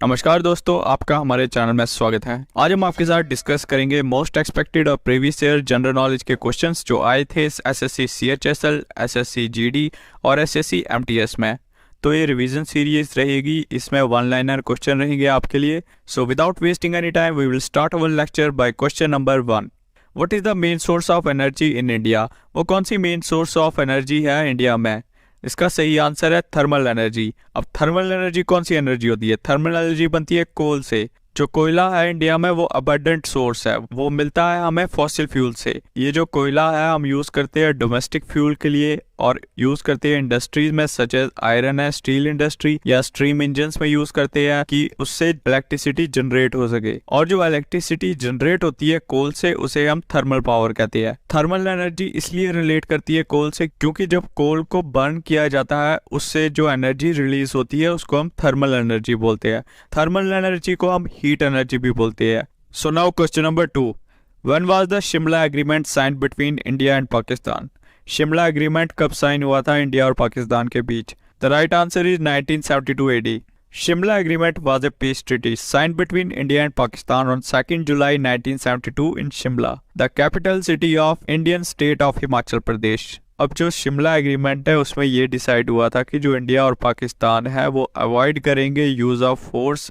नमस्कार दोस्तों, आपका हमारे चैनल में स्वागत है। आज हम आपके साथ डिस्कस करेंगे मोस्ट एक्सपेक्टेड और प्रीवियस ईयर जनरल नॉलेज के क्वेश्चंस जो आए थे एसएससी सीएचएसएल, एसएससी जीडी और एसएससी एमटीएस में। तो ये रिवीजन सीरीज रहेगी, इसमें वन लाइनर क्वेश्चन रहेंगे आपके लिए। So without wasting any time we will start our lecture by question number 1। What is the main source of energy in India? वो कौन सी मेन सोर्स ऑफ एनर्जी है India में? इसका सही आंसर है थर्मल एनर्जी। अब थर्मल एनर्जी कौन सी एनर्जी होती है? थर्मल एनर्जी बनती है कोल से। जो कोयला है इंडिया में वो अबंडेंट सोर्स है, वो मिलता है हमें फॉसिल फ्यूल से। ये जो कोयला है हम यूज करते हैं डोमेस्टिक फ्यूल के लिए और यूज करते हैं इंडस्ट्रीज में, सच एज आयरन है, स्टील इंडस्ट्री या स्ट्रीम इंजन्स में यूज करते हैं कि उससे इलेक्ट्रिसिटी जनरेट हो सके। और जो इलेक्ट्रिसिटी जनरेट होती है कोल से उसे हम थर्मल पावर कहते हैं। थर्मल एनर्जी इसलिए रिलेट करती है कोल से क्योंकि जब कोल को बर्न किया जाता है उससे जो एनर्जी रिलीज होती है उसको हम थर्मल एनर्जी बोलते हैं। थर्मल एनर्जी को हम हीट एनर्जी भी बोलते हैं। So now question number 2। When was the Shimla agreement signed between India and Pakistan? Shimla agreement कब साइन हुआ था इंडिया और पाकिस्तान के बीच? The right answer is 1972 AD। Shimla Agreement was a peace treaty signed between India and Pakistan on 2nd July 1972 in Shimla, the capital city of Indian state of Himachal Pradesh। अब जो Shimla agreement है उसमें ये decide हुआ था कि जो India और पाकिस्तान है वो अवॉइड करेंगे यूज ऑफ फोर्स।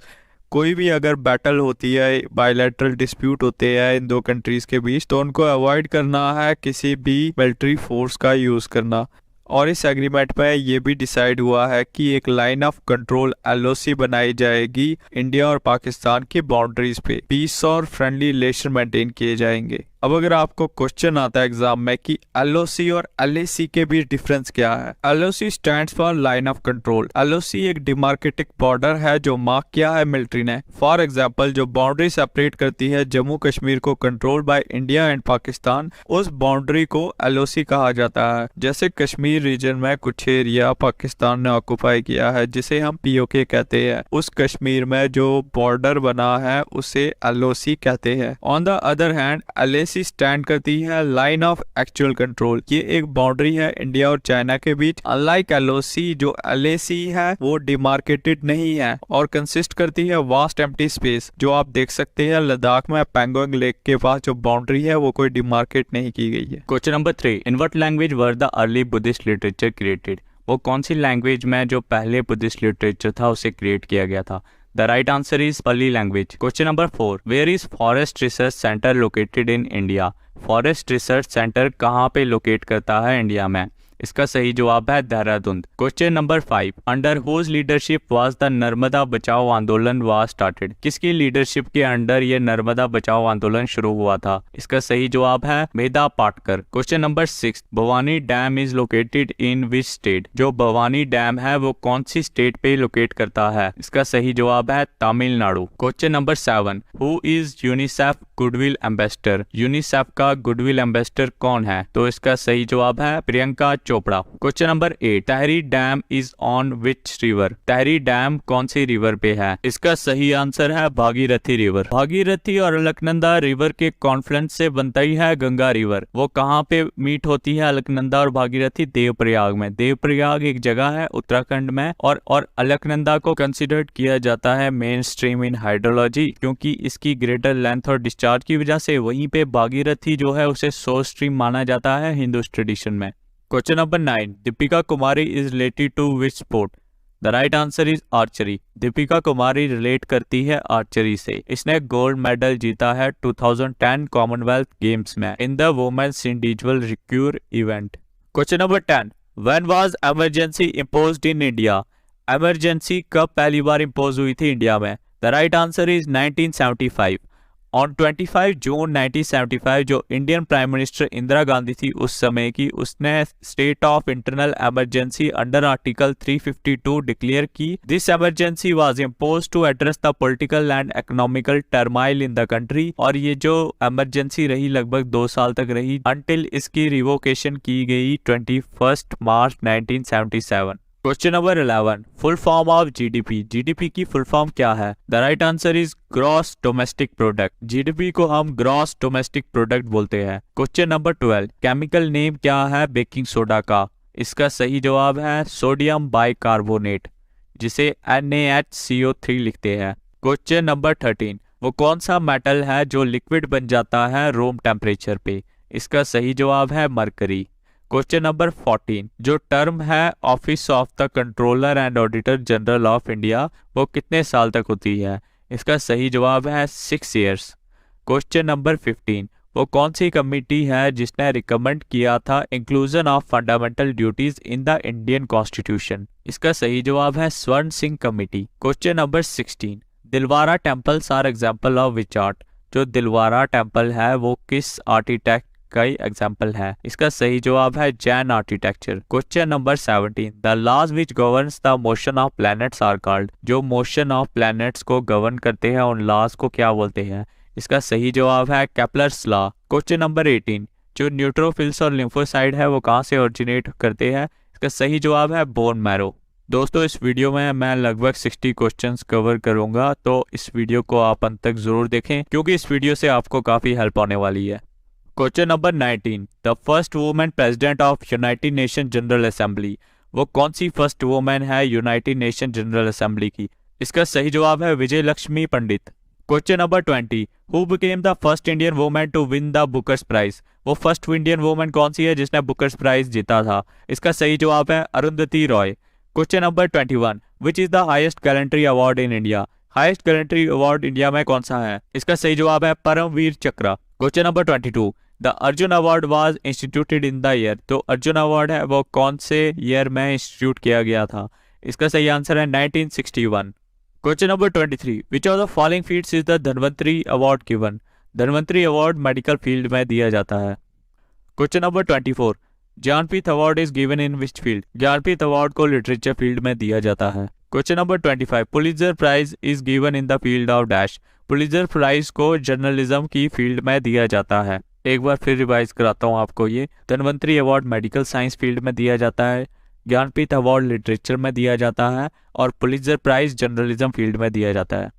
कोई भी अगर बैटल होती है, बायलैटरल डिस्प्यूट होते हैं इन दो कंट्रीज के बीच, तो उनको अवॉइड करना है किसी भी मिलिट्री फोर्स का यूज करना। और इस एग्रीमेंट में ये भी डिसाइड हुआ है कि एक लाइन ऑफ कंट्रोल LOC बनाई जाएगी इंडिया और पाकिस्तान की बाउंड्रीज पे। पीस और फ्रेंडली रिलेशन मेंटेन किए जाएंगे। अब अगर आपको क्वेश्चन आता है एग्जाम में कि LOC और LAC के बीच डिफरेंस क्या है? LOC stands for line of control. LOC एक डिमार्केटिंग बॉर्डर है जो मार्क किया है मिलिट्री ने। फॉर एग्जांपल जो बाउंड्री सेपरेट करती है जम्मू कश्मीर को control by India and Pakistan, उस बाउंड्री को LOC कहा जाता है। जैसे कश्मीर रीजन में कुछ एरिया पाकिस्तान ने ऑक्युपाई किया है जिसे हम POK कहते हैं, उस कश्मीर में जो बॉर्डर बना है उसे LOC कहते हैं। On the other hand LAC stand करती है लाइन ऑफ एक्चुअल कंट्रोल। ये एक बाउंड्री है इंडिया और चाइना के बीच। अनलाइक LOC, जो LAC है वो डिमार्केटेड नहीं है और कंसिस्ट करती है वास्ट एम्प्टी स्पेस। जो आप देख सकते हैं लद्दाख में पैंगोंग लेक के पास जो बाउंड्री है वो कोई डिमार्केट नहीं की गई है। Question number 3। In what language were the early Buddhist literature created? वो कौन सी लैंग्वेज में जो पहले बुद्धिस्ट लिटरेचर था उसे क्रिएट किया गया था? The right answer is Pali language. Question number 4। Where is forest research centre located in India? Forest research centre कहाँ पे लोकेट करता है इंडिया में? इसका सही जवाब है Dehradun. Question number 5। Under whose leadership was the Narmada Bachao Andolan was started? किसकी लीडरशिप के अंडर ये नर्मदा बचाओ आंदोलन शुरू हुआ था? इसका सही जवाब है Medha Patkar. Question number 6। Bhavani dam is located in which state? जो भवानी डैम है वो कौन सी स्टेट पे लोकेट करता है? इसका सही जवाब है Tamil Nadu. Question number 7। Who is UNICEF goodwill ambassador? UNICEF का गुडविल एम्बेसडर कौन है? तो इसका सही जवाब है Priyanka Chopra. Question number 8। Tehri dam is on which river? Tehri dam कौन सी रिवर पे है? इसका सही आंसर है भागीरथी रिवर। भागीरथी और अलकनंदा रिवर के कॉन्फ्लुएंस से बनता ही है गंगा रिवर। वो कहाँ पे मीट होती है अलकनंदा और भागीरथी? देवप्रयाग में। देवप्रयाग एक जगह है उत्तराखंड में और अलकनंदा को कंसिडर्ड किया जाता है मेन स्ट्रीम इन हाइड्रोलॉजी क्योंकि इसकी ग्रेटर लेंथ और डिस्चार्ज की वजह से। वहीं पे भागीरथी जो है उसे सोर्स स्ट्रीम माना जाता है हिंदू ट्रेडिशन में। Question number 9। Deepika Kumari is related to which sport? The right answer is archery. Deepika Kumari relate करती है आर्चरी से। इसने गोल्ड मेडल जीता है 2010 कॉमनवेल्थ गेम्स में in the women's individual recurve event. Question number 10। When was emergency imposed in India? Emergency कब पहली बार इम्पोज हुई थी इंडिया में? The right answer is 1975। On 25 June 1975 जो Indian prime minister Indira Gandhi थी उस समय की, उसने state of internal emergency under article 352 declare की। This emergency was imposed to address the political and economical turmoil in the country. और ये जो इमरजेंसी रही लगभग 2 साल तक रही अंटिल इसकी रिवोकेशन की गई 21 मार्च 1977। Question number 11। Full form of GDP? GDP की फुल फॉर्म क्या है? The right answer is gross domestic product. GDP को हम ग्रॉस डोमेस्टिक प्रोडक्ट बोलते हैं। Question number 12। केमिकल नेम क्या है बेकिंग सोडा का? इसका सही जवाब है सोडियम बाइकार्बोनेट। जिसे NaHCO3 लिखते हैं। क्वेश्चन नंबर 13, वो कौन सा मेटल है जो लिक्विड बन जाता है रूम टेम्परेचर पे? इसका सही जवाब है मरकरी। क्वेश्चन नंबर 14, जो टर्म है office of the controller and auditor general of India वो कितने साल तक होती है? इसका सही जवाब है 6 ईयर्स। क्वेश्चन नंबर 15, वो कौन सी कमेटी है जिसने रिकमेंड किया था inclusion of fundamental duties in the Indian constitution? इसका सही जवाब है Swaran Singh committee. Question number 16, Dilwara temples are example of which art? जो दिलवारा टेम्पल है वो किस आर्किटेक्ट का एग्जाम्पल है? इसका सही जवाब है Jain architecture. Question number 17, the laws which governs the motion of planets are called? जो मोशन ऑफ प्लैनेट्स को गवर्न करते हैं उन लॉज को क्या बोलते हैं? इसका सही जवाब है केपलर्स लॉ। क्वेश्चन नंबर 18, जो न्यूट्रोफिल्स और लिम्फोसाइड है वो कहाँ से ओरिजिनेट करते हैं? इसका सही जवाब है बोन मैरो। दोस्तों, इस वीडियो में मैं लगभग 60 क्वेश्चंस कवर करूंगा, तो इस वीडियो को आप अंत तक जरूर देखें क्योंकि इस वीडियो से आपको काफ़ी हेल्प होने वाली है। Question number 19, the first women president of United Nation General Assembly, वो कौन सी फर्स्ट वुमेन है यूनाइटेड नेशन जनरल असेंबली की? इसका सही जवाब है Vijay Lakshmi Pandit. Question number 20, who became the first Indian women to win the Booker's prize? वो फर्स्ट इंडियन वुमेन कौन सी है जिसने बुकर्स प्राइज जीता था? इसका सही जवाब है Arundhati Roy. Question number 21, which is the highest gallantry award in India? Highest gallantry award India में कौन सा है? इसका सही जवाब है परमवीर चक्र। Question number 22, the Arjun award was instituted in the year? तो अर्जुन अवार्ड है वो कौन से ईयर में इंस्टीट्यूट किया गया था? इसका सही आंसर है 1961। Question number 23, which of the following fields is the Dhanvantari award given? Dhanvantari award medical field में दिया जाता है। Question number 24, Jnanpith award is given in which field? Jnanpith award को लिटरेचर फील्ड में दिया जाता है। Question number 25, Pulitzer prize is given in the field of dash? Pulitzer prize को जर्नलिज्म की फील्ड में दिया जाता है। एक बार फिर रिवाइज कराता हूँ आपको, ये Dhanvantari award medical science field में दिया जाता है, ज्ञानपीठ अवार्ड लिटरेचर में दिया जाता है और पुलित्जर प्राइज जर्नलिज्म फील्ड में दिया जाता है।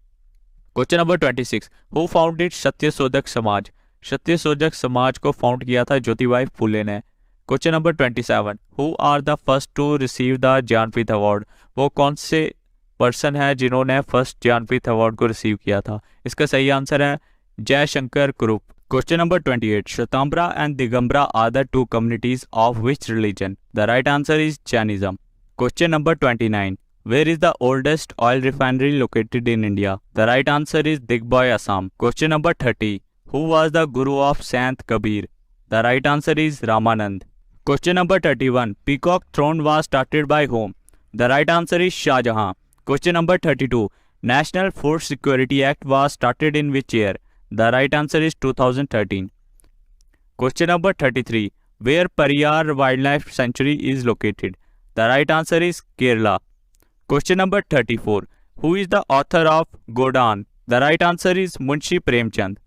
Question number 26, who founded Satyashodhak Samaj? Satyashodhak Samaj को फाउंड किया था ज्योतिबाई फुले ने। Question number 27, who are the first to receive the Jnanpith award? वो कौन से पर्सन है जिन्होंने फर्स्ट ज्ञानपीठ अवार्ड को रिसीव किया था? इसका सही आंसर है जयशंकर कुरुप। Question number 28, Shvetambara and Digambara are the two communities of which religion? The right answer is Jainism. Question number 29, where is the oldest oil refinery located in India? The right answer is Digboi, Assam. Question number 30, who was the guru of Sant Kabir? The right answer is Ramanand. Question number 31, Peacock throne was started by whom? The right answer is Shah Jahan. Question number 32, National Food Security Act was started in which year? The right answer is 2013. Question number 33, where Periyar Wildlife Sanctuary is located? The right answer is Kerala. Question number 34, who is the author of Godan? The right answer is Munshi Premchand.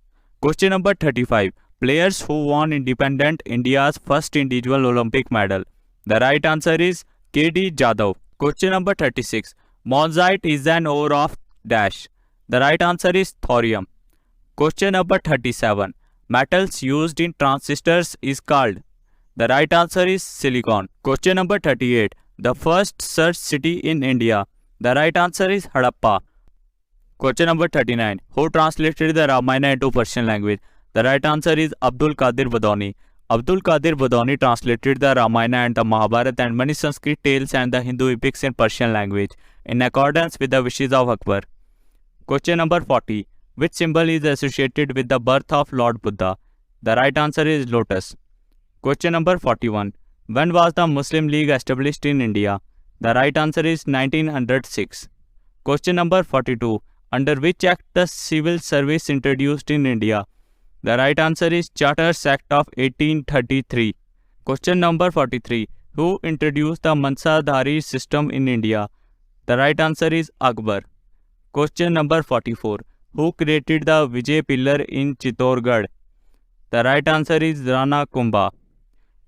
Question number 35, players who won independent India's first individual Olympic medal? The right answer is KD Jadhav. Question number 36, Monazite is an ore of dash? The right answer is thorium. Question number 37, metals used in transistors is called? The right answer is silicon. Question number 38, the first search city in India? The right answer is Harappa. Question number 39, who translated the Ramayana into Persian language? The right answer is Abdul Qadir Badani. Abdul Qadir Badani translated the Ramayana and the Mahabharata and many Sanskrit tales and the Hindu epics in Persian language in accordance with the wishes of Akbar. Question number 40, which symbol is associated with the birth of Lord Buddha? The right answer is lotus. Question number 41, when was the Muslim League established in India? The right answer is 1906. Question number 42, under which act the civil service introduced in India? The right answer is Charters Act of 1833. Question number 43, who introduced the Mansadhari system in India? The right answer is Akbar. Question number 44, who created the Vijay Pillar in Chittorgarh? The right answer is Rana Kumbha.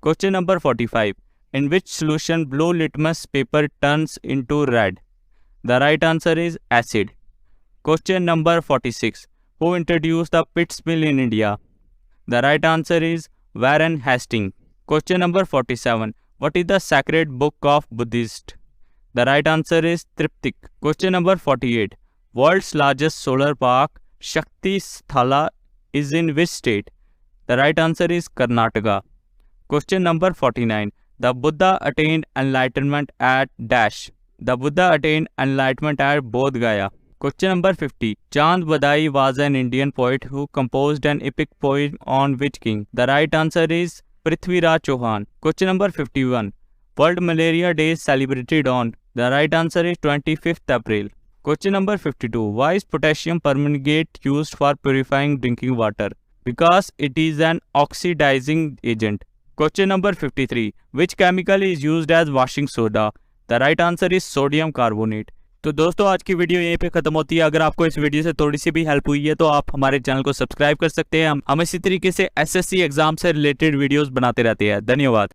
Question number 45, in which solution blue litmus paper turns into red? The right answer is acid. Question number 46, who introduced the Pitts Mill in India? The right answer is Warren Hastings. Question number 47, what is the sacred book of Buddhist? The right answer is Triptych. Question number 48. World's largest solar park, Shakti Sthala, is in which state? The right answer is Karnataka. Question number 49. The Buddha attained enlightenment at dash. The Buddha attained enlightenment at Bodh Gaya. Question number 50. Chand Badai was an Indian poet who composed an epic poem on which king? The right answer is Prithviraj Chauhan. Question number 51. World Malaria Day is celebrated on? The right answer is 25th April. Question number 52. Why is potassium permanganate used for purifying drinking water? Because it is an oxidizing agent. Question number 53. Which chemical is used as washing soda? The right answer is sodium carbonate. तो दोस्तों आज की video यहीं पे खत्म होती है। अगर आपको इस वीडियो से थोड़ी सी भी हेल्प हुई है तो आप हमारे चैनल को सब्सक्राइब कर सकते हैं। हम इसी तरीके से एसएससी एग्जाम से रिलेटेड वीडियोस बनाते रहते हैं। धन्यवाद।